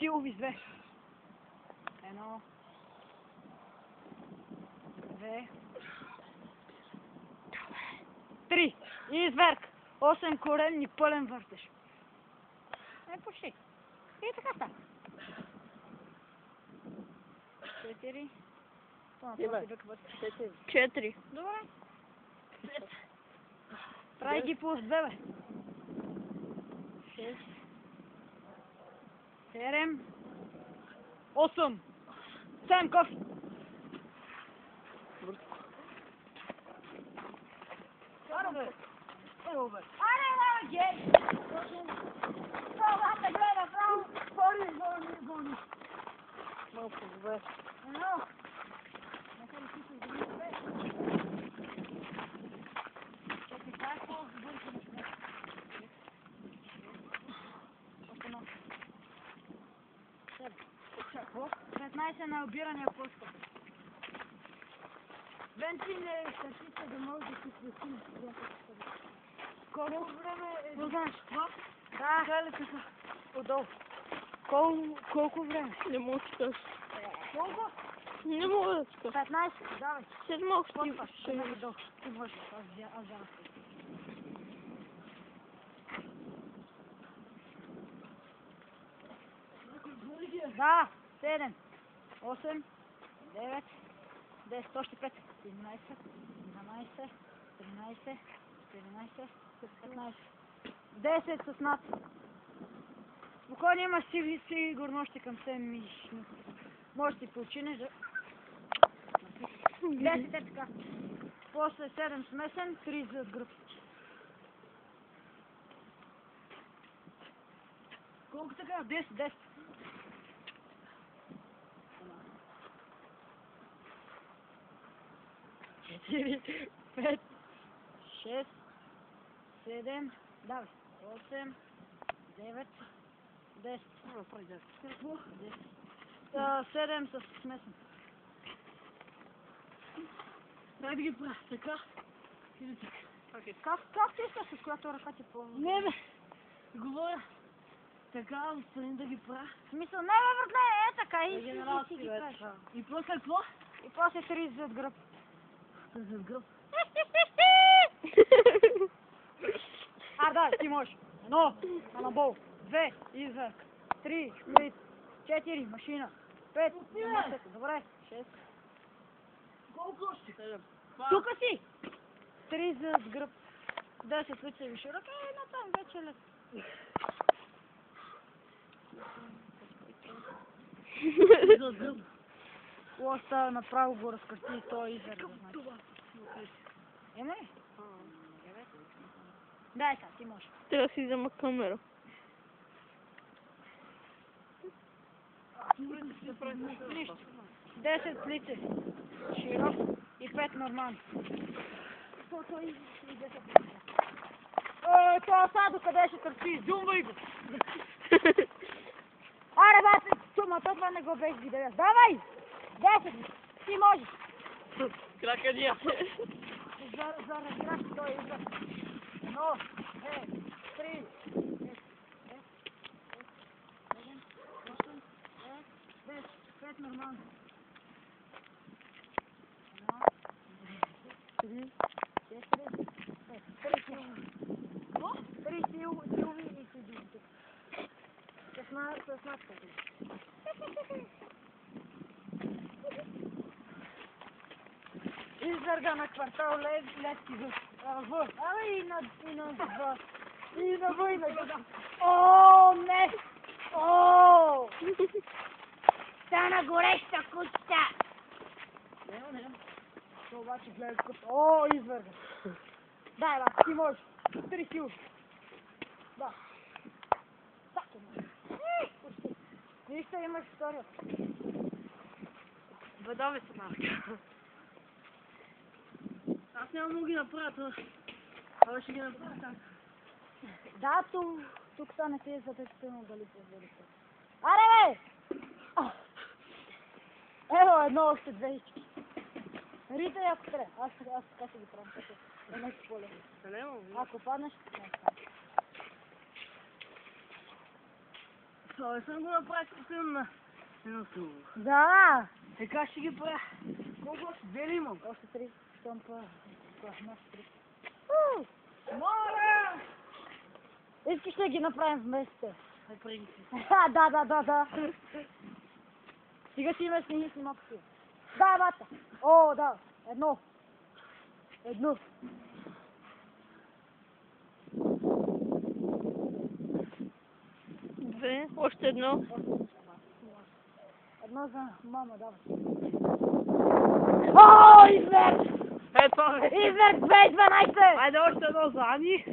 силови с 2. 1, 2, 3. И изверг. 8 коренни пълен въртеж. Почти. И така става. 4. 4. Добре. Прави ги плюс 2, бе. 6. 7. 8. 7 кофи. Evo bе. Аре, гей! Това те гледа право. Гони. Малко добре. Едно. Нека ли си се изгони бе? Чакай, това е по-бързо. 15 на обирания пуска. Бенцин е статица да може да си пресим. Колко време е? Не знаеш това? Да. Това е така. Отдолу. Колко време? Не мога да кажа. Колко? Не мога да кажа. 15, давай. След малко ще ми долу. Ти можеш, аз взема. Да, 7, 8, 9, 10, още 5, 11, 12, 13, 14, 15, 10 с над. Спокойно имаш сигурно още към 7 минути. Може да си починеш. 10 е така. После 7 смесен, 3 за гръб. Колко така? 10. 4, 5, 6, 7, давай, 8, 9, 10. 7 с смесен. Дай да ги правя така. Или така. Как ти искаш, с която ръка ти по... Не бе. Говоря. Така, отстрани да ги правя. В смисъл, не бе, братле, така и си ги правиш. И после какво? И после 3 зад гръб. Зад гръб. Да, ти можеш. 1, анабол, 2, изверг, 3, сплит, 4, машина, 5, добре, 6. Колко още? Тука си! 3 зад гръб, 10 лицеви широки и натам вече лет. Зад гръб. Лоста направо го разкърти и той изверг. Има ли? Дай сега, ти можеш. Трябва да си взема камера. Нищо. 10 лице широк и 5 нормално. Това сега докъде ще търпи? Зумвай го! Аре, бате, чума, това не го бех видео. Давай! 10! Ти можеш! Кракадия! Заразираш той израз. 1, 2, 3, 5 нормално. 1, 2, 3, 3 силови и си думите. 16. Изверга на квартал летки в. И на два. И на В и на Г. О, не! О! Стана гореща кучка! Не. Това обаче гледа кът. О, изверга. Дай, бе, ти можеш. 3 силови. Да. Така може. Вижте, имаш история. Бъдаме се малко. Аз няма мога ги направя това. Абе ще ги направя така. Да, тук са не се е запечатено дали се върите. Аре, бе! Ево, едно още 2 ички. Рита и ако трябва. Аз така ще ги правя. Е нещо по-лесно. Ако паднеш, не стане. Това съм го направил на минуто. Да. Така ще ги правя. Колко още? Две ли имам? Още 3. Щом па. Наши 3. Моля! Искаш да ги направим вместе? Ай, преди си. Да. Сега си има снимки снимки. Да, бата. О, да. Едно. Две, още едно. Едно за мама, давай. О, изверг! Ето, Изверг 2012! айде още едно за Ани.